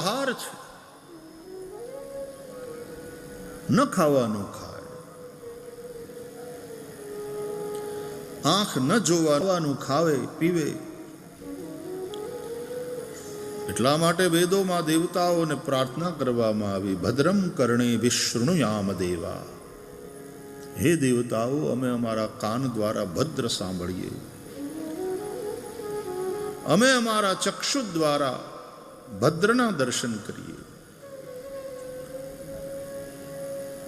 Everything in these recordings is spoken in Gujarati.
આહાર છે, ન ખાવાનું ખાય, આંખ ન જોવાનું ખાવે પીવે. એટલા માટે વેદોમાં દેવતાઓને પ્રાર્થના કરવામાં આવી, ભદ્રમ કર્ણે વિષ્ણુયામ દેવા. હે દેવતાઓ, અમે અમારા કાન દ્વારા ભદ્ર સાંભળીએ, અમે અમારા ચક્ષુ દ્વારા ભદ્રના દર્શન કરીએ,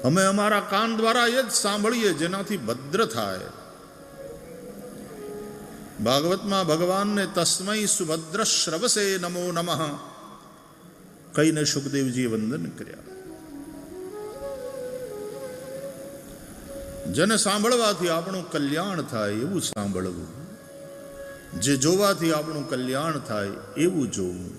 અમે અમારા કાન દ્વારા એ જ સાંભળીએ જેનાથી ભદ્ર થાય. ભાગવતમાં ભગવાનને તસ્મૈ સુભદ્ર શ્રવસે નમો નમઃ કહીને સુખદેવજીએ વંદન કર્યા. જેને સાંભળવાથી આપણું કલ્યાણ થાય એવું સાંભળવું, જે જોવાથી આપણું કલ્યાણ થાય એવું જોવું.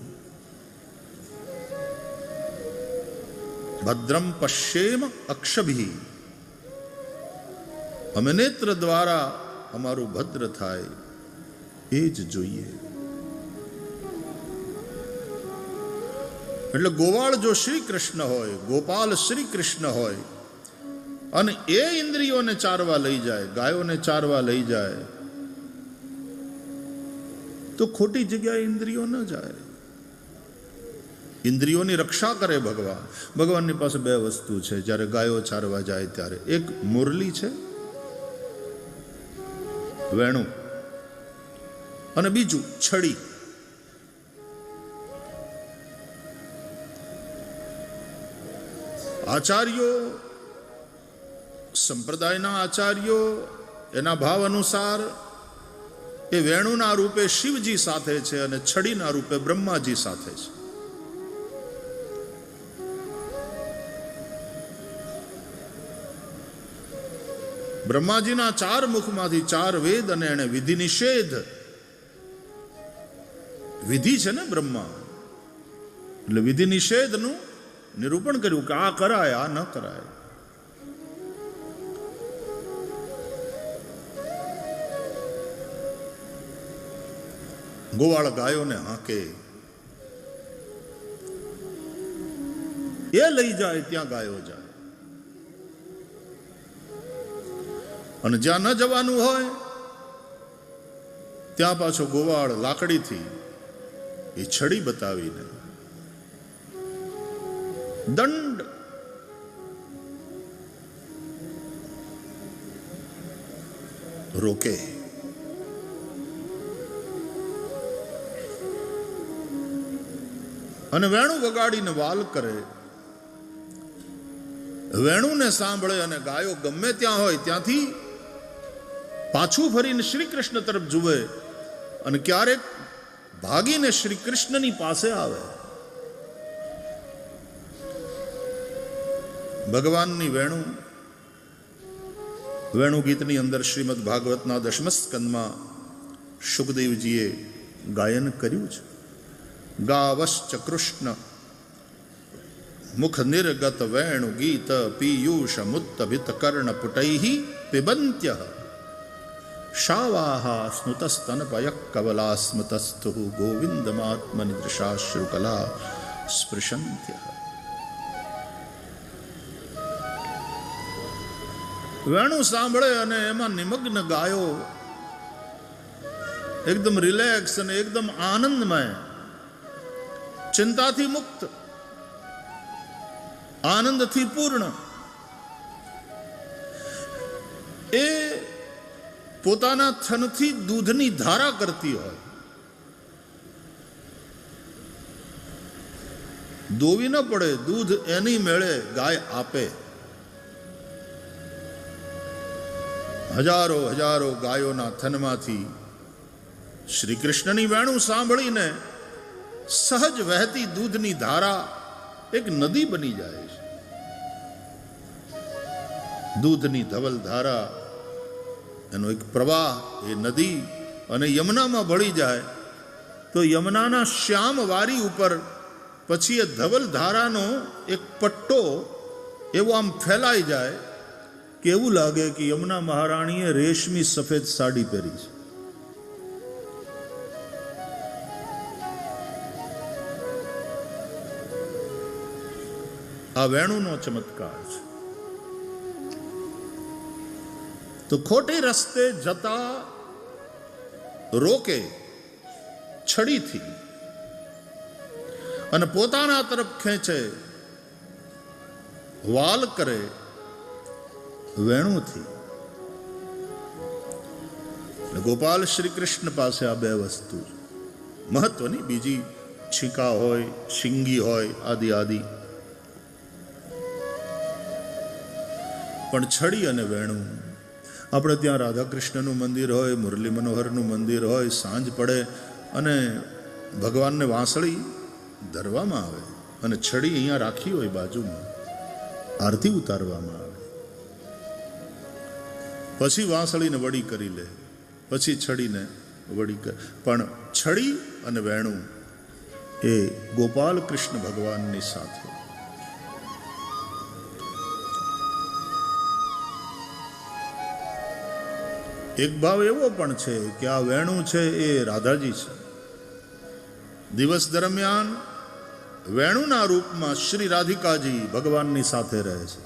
ભદ્રમ પશ્યેમ અક્ષભિ, અમે નેત્ર દ્વારા અમારું ભદ્ર થાય એ જ જોઈએ. એટલે ગોવાળ જો શ્રી કૃષ્ણ હોય, ગોપાલ શ્રી કૃષ્ણ હોય, અને એ ઇન્દ્રિયોને ચારવા લઈ જાય, ગાયોને ચારવા લઈ જાય, તો ખોટી જગ્યાએ ઇન્દ્રિયો ન જાય. ઇન્દ્રિયોની રક્ષા કરે ભગવાન. ભગવાનની પાસે બે વસ્તુ છે જ્યારે ગાયો ચારવા જાય ત્યારે. એક મુરલી છે, વેણું, અને બીજું છડી. આચાર્યો, સંપ્રદાયના આચાર્યો એના ભાવ અનુસાર એ વેણુના રૂપે શિવજી સાથે છે અને છડીના રૂપે બ્રહ્માજી સાથે છે. બ્રહ્માજીના 4 મુખમાંથી 4 વેદ અને એને વિધિ નિષેધ, વિધિ છે ને બ્રહ્મા, એટલે વિધિ નિષેધનું નિરૂપણ કર્યું કે આ કરાય, આ ન કરાય. ગોવાળ ગાયોને હાંકે, એ લઈ જાય ત્યાં ગાયો જાય, અને જ્યાં ન જવાનું હોય ત્યાં પાછો ગોવાળ લાકડીથી એ છડી બતાવીને દંડ રોકે. અને વેણું વગાડીને વાલ કરે. વેણુને સાંભળે અને ગાયો ગમે ત્યાં હોય ત્યાંથી પાછું ફરીને શ્રી કૃષ્ણ તરફ જુએ અને ક્યારેક ભાગીને શ્રી કૃષ્ણની પાસે આવે. ભગવાનની વેણુ ગીતની અંદર શ્રીમદ ભાગવતના 10મ સ્કંદમાં સુખદેવજીએ ગાયન કર્યું છે. ગાવશ્ચ કૃષ્ણ મુખ નિર્ગત વેણુ ગીત પીયુષ મુત્તભિત કર્ણ પુટૈઃ પિબંત્ય શાવાહા સ્મૃતસ્તનપય કવલા સ્મૃતસ્થુ ગોવિંદમાત્મનિદૃશાશ્રુકલા સ્પૃશંત્ય. વેણુ સાંભળે અને એમાં નિમગ્ન ગાયો એકદમ રિલેક્સ અને એકદમ આનંદમય, ચિંતાથી મુક્ત, આનંદથી પૂર્ણ, એ પોતાના થનથી દૂધની ધારા કરતી હોય. દોવી ન પડે, દૂધ એની મેળે ગાય આપે. હજારો હજારો ગાયોના થનમાંથી શ્રી કૃષ્ણની વેણુ સાંભળીને સહજ વહેતી દૂધની ધારા એક નદી બની જાય છે. દૂધની ધવલ ધારા, એનો એક પ્રવાહ, એ નદી અને યમુનામાં ભળી જાય તો યમુનાના શ્યામ વારી ઉપર પછી એ ધવલ ધારાનો એક પટ્ટો એવો આમ ફેલાઈ જાય કે એવું લાગે કે યમુના મહારાણીએ રેશમી સફેદ સાડી પહેરી છે. આ વેણુનો ચમત્કાર છે. તો ખોટી રસ્તે જતા રોકે છડીથી અને પોતાના તરફ ખેંચે વાલ કરે વેણુથી. ગોપાલ શ્રી કૃષ્ણ પાસે આ બે વસ્તુ મહત્વની. બીજી છીકા હોય, શિંગી હોય, આદિ આદિ, પણ છડી અને વેણું. આપણે ત્યાં રાધા કૃષ્ણનું મંદિર હોય, મુરલી મનોહરનું મંદિર હોય, સાંજ પડે અને ભગવાનને વાંસળી ધરવામાં આવે અને છડી અહીંયા રાખી હોય બાજુમાં, આરતી ઉતારવામાં આવે, પછી વાંસળીને વડી કરી લે, પછી છડીને વડી કરે. પણ છડી અને વેણું એ ગોપાલ કૃષ્ણ ભગવાનની સાથે. એક ભાવ એવો પણ છે કે આ વેણું છે એ રાધાજી છે. દિવસ દરમિયાન વેણુના રૂપમાં શ્રી રાધિકાજી ભગવાનની સાથે રહે છે.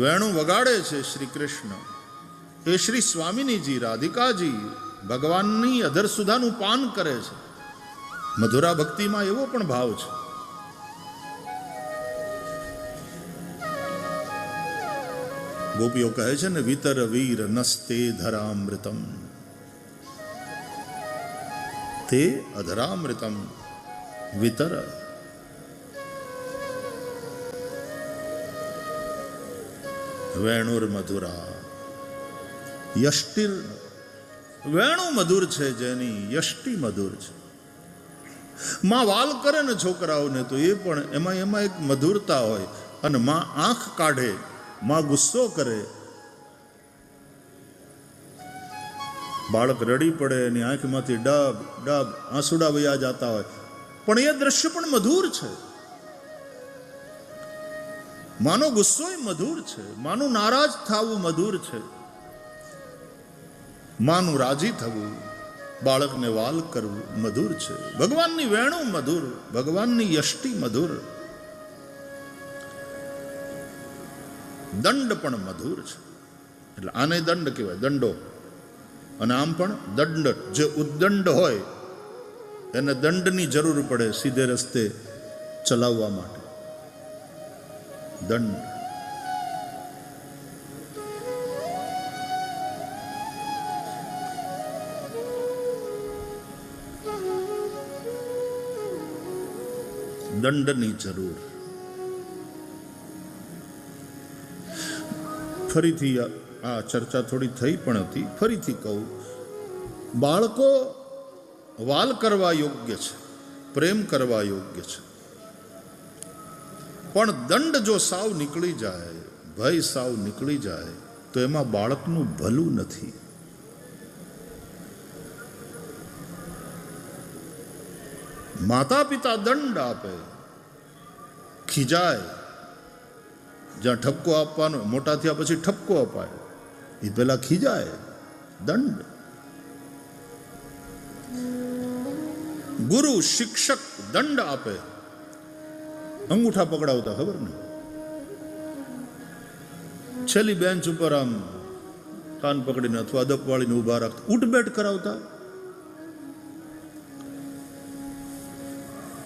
વેણું વગાડે છે શ્રી કૃષ્ણ, એ શ્રી સ્વામિનીજી રાધિકાજી ભગવાનની અધર સુધાનું પાન કરે છે. મધુરા ભક્તિમાં એવો પણ ભાવ છે. ગોપીઓ કહે છે ને, વિતર વીર નસ્તે ધરામૃતમ, તે અધરામૃતમ વિતર. વેણુર મધુરા યષ્ટિર. વેણુ મધુર છે જેની યષ્ટિ મધુર છે. માં વાલ કરે ને છોકરાઓને તો એ પણ એમાં એક મધુરતા હોય. અને માં આંખ કાઢે, માં ગુસ્સો કરે, બાળક રડી પડે એની આંખમાંથી ડબ ડબ આંસુડા વયા જતા હોય, પણ એ દ્રશ્ય પણ મધુર છે. માનો ગુસ્સો એ મધુર છે, માનું નારાજ થવું મધુર છે, માનું રાજી થવું, બાળકને વાલ કરવું મધુર છે. ભગવાનની વેણું મધુર, ભગવાનની યષ્ટિ મધુર, દંડ પણ મધુર છે. એટલે આને દંડ કહેવાય, દંડો. અને આમ પણ દંડ, જે ઉદ્દંડ હોય એને દંડની જરૂર પડે સીધે રસ્તે ચલાવવા માટે. દંડ. દંડની જરૂર. ફરીથી આ ચર્ચા થોડી થઈ પણ હતી, ફરીથી કહું, બાળકો વાલ કરવા યોગ્ય છે, પ્રેમ કરવા યોગ્ય છે, પણ દંડ જો સાવ નીકળી જાય, ભય સાવ નીકળી જાય તો એમાં બાળકનું ભલું નથી. માતા પિતા દંડ આપે, ખીજાય, જ્યાં ઠપકો આપવાનો, મોટા થયા પછી ઠપકો અપાય, એ પેલા ખીજાય, દંડ. ગુરુ શિક્ષક દંડ આપે, અંગૂઠા પકડાવતા, ખબર ને, છેલ્લી બેન્ચ ઉપર આમ કાન પકડીને અથવા અદપ વાળીને ઉભા રાખતા, ઉઠબેઠ કરાવતા.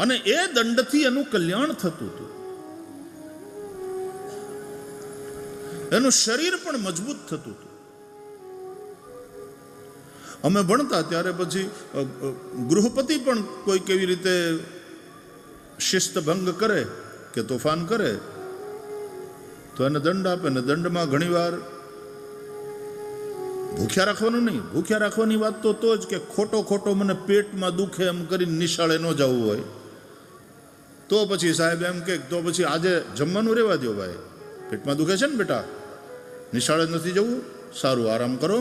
અને એ દંડથી એનું કલ્યાણ થતું હતું, એનું શરીર પણ મજબૂત થતું હતું. અમે ભણતા ત્યારે પછી ગૃહપતિ પણ કોઈ કેવી રીતે શિસ્ત ભંગ કરે કે તોફાન કરે તો એને દંડ આપે. ને દંડમાં ઘણીવાર ભૂખ્યા રાખવાનું નહીં, ભૂખ્યા રાખવાની વાત તો જ કે ખોટો ખોટો મને પેટમાં દુખે એમ કરીને નિશાળે ન જવું હોય તો પછી સાહેબ એમ કે તો પછી આજે જમવાનું રહેવા દો ભાઈ, પેટમાં દુખે છે ને બેટા, નિશાળે નથી જવું, સારું આરામ કરો.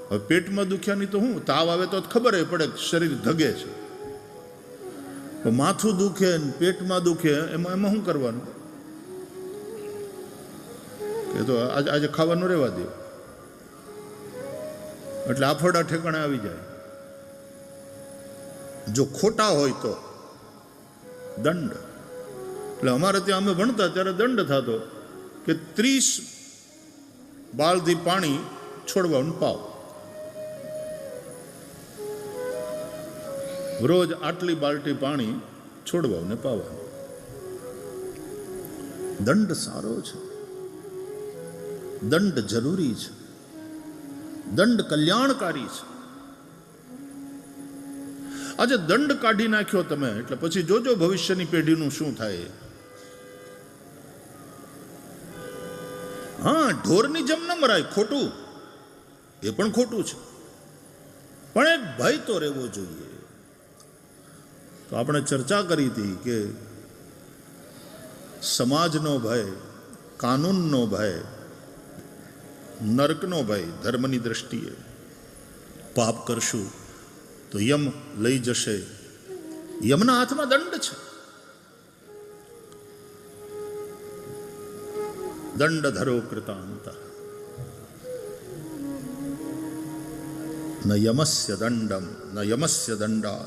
હવે પેટમાં દુખ્યાની તો હું, તાવ આવે તો ખબર પડે શરીર ધગે છે, માથું દુખે ને પેટમાં દુખે એમાં શું કરવાનું? કે તો આજે ખાવાનું રહેવા દો, એટલે આફડા ઠેકાણે આવી જાય. જો ખોટા હોય તો દંડ. એટલે અમારે ત્યાં અમે ભણતા ત્યારે દંડ થતો કે 30 બાલદી પાણી છોડવાનું પાવ. રોજ આટલી બાલટી પાણી છોડવાને પાવાનું. દંડ સારો છે, દંડ જરૂરી છે, દંડ કલ્યાણકારી છે. આજે દંડ કાઢી નાખ્યો તમે એટલે પછી જોજો ભવિષ્યની પેઢીનું શું થાય. હા, ઢોરની જેમ ન મરાય, ખોટું, એ પણ ખોટું છે, પણ એક ભય તો રહેવો જોઈએ. તો આપણે ચર્ચા કરી હતી કે સમાજનો ભય, કાનૂનનો ભય, નરકનો ભય. ધર્મની દ્રષ્ટિએ પાપ કરશું તો યમ લઈ જશે. યમના હાથમાં દંડ છે. દંડ ધરો કૃતાંત ન યમસ્ય દંડમ ન યમસ્ય દંડા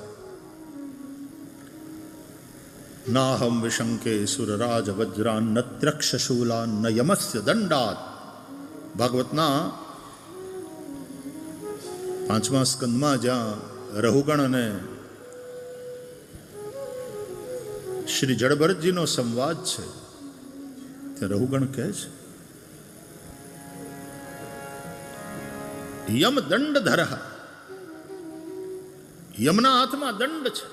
નાહમ વિશંકે સુરરાજ વજ્રાન ન ત્રક્ષશૂલાન ન યમસ્ય દંડાત. ભાગવતના 5મા સ્કંદમાં જ્યાં રહુગણ અને શ્રી જડભરતજીનો સંવાદ છે ત્યાં રહુગણ કહે છે યમ દંડ ધરઃ. યમના હાથમાં દંડ છે.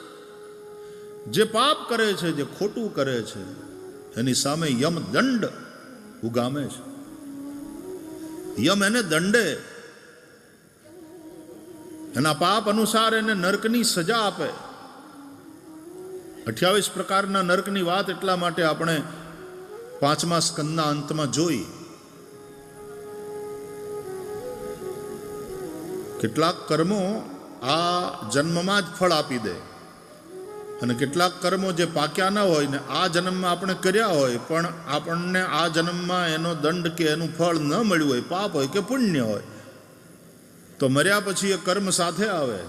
જે પાપ કરે છે, જે ખોટું કરે છે, એની સામે યમ દંડ ઉગામે છે. યમ એને દંડે, એના પાપ અનુસાર એને નરકની સજા આપે. 28 પ્રકારના નરકની વાત એટલા માટે આપણે 5મા સ્કંદના અંતમાં જોઈ. કેટલાક કર્મો આ જન્મમાં જ ફળ આપી દે અને કેટલાક કર્મો જે પાક્યા ના હોય ને આ જન્મમાં આપણે કર્યા હોય પણ આપણને આ જન્મમાં એનો દંડ કે એનું ફળ ન મળ્યું હોય, પાપ હોય કે પુણ્ય હોય, તો મર્યા પછી એ કર્મ સાથે આવે.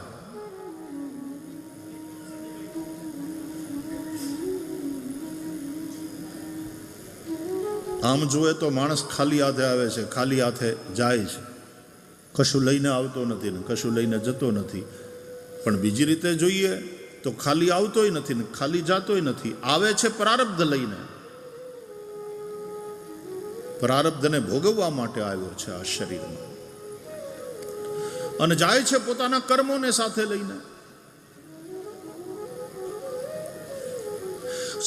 આમ જોવે તો માણસ ખાલી હાથે આવે છે, ખાલી હાથે જાય છે, કશું લઈને આવતો નથી ને કશું લઈને જતો નથી. પણ બીજી રીતે જોઈએ તો ખાલી આવતોય નથી ને ખાલી જાતોય નથી. આવે છે પ્રારબ્ધ લઈને, પ્રારબ્ધને ભોગવવા માટે આવ્યો છે આ શરીરમાં, અને જાય છે પોતાના કર્મોને સાથે લઈને.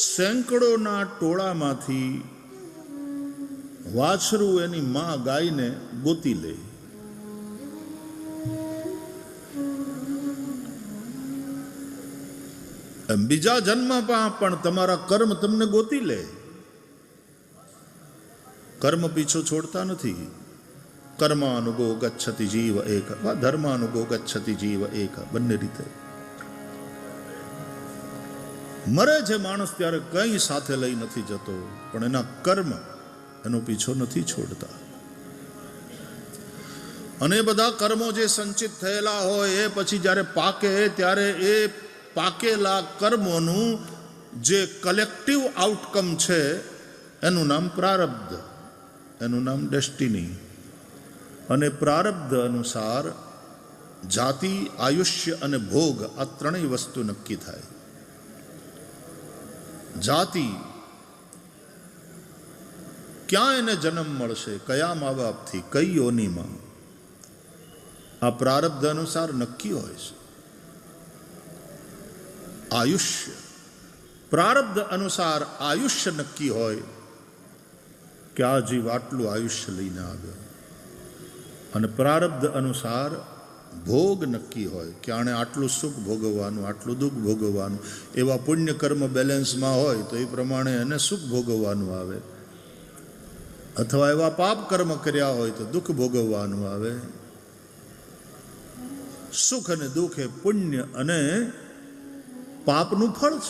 સેંકડોના ટોળામાંથી વાછરું એની માં ગાયને ગોતી લે. બીજા જન્મમાં પણ તમારા કર્મ તમને ગોતી લે. કર્મ પીછો છોડતા નથી. કર્માનુગો ગચ્છતિ જીવ એક, ધર્માનુગો ગચ્છતિ જીવ એક. બંને રીતે મરે છે માણસ ત્યારે કંઈ સાથે લઈ નથી જતો, પણ એના કર્મ એનો પીછો નથી છોડતા. અને એ બધા કર્મો જે સંચિત થયેલા હોય એ પછી જ્યારે પાકે ત્યારે એ પાકેલા કર્મોનું જે કલેક્ટિવ આઉટકમ છે એનું નામ પ્રારબ્ધ, એનું નામ ડેસ્ટિની. અને પ્રારબ્ધ અનુસાર જાતિ, આયુષ્ય અને ભોગ આ ત્રણેય વસ્તુ નક્કી થાય. જાતિ, ક્યાં એને જન્મ મળશે, કયા મા બાપથી, કઈ યોનિમાં, આ પ્રારબ્ધ અનુસાર નક્કી હોય છે. આયુષ્ય, પ્રારબ્ધ અનુસાર આયુષ્ય નક્કી હોય કે આ જીવ આટલું આયુષ્ય લઈને આવ્યો. અને પ્રારબ્ધ અનુસાર ભોગ નક્કી હોય કે આણે આટલું સુખ ભોગવવાનું, આટલું દુઃખ ભોગવવાનું. એવા પુણ્ય કર્મ બેલેન્સમાં હોય તો એ પ્રમાણે એને સુખ ભોગવવાનું આવે, અથવા એવા પાપ કર્મ કર્યા હોય તો દુઃખ ભોગવવાનું આવે. સુખ અને દુઃખ એ પુણ્ય અને પાપનું ફળ છે.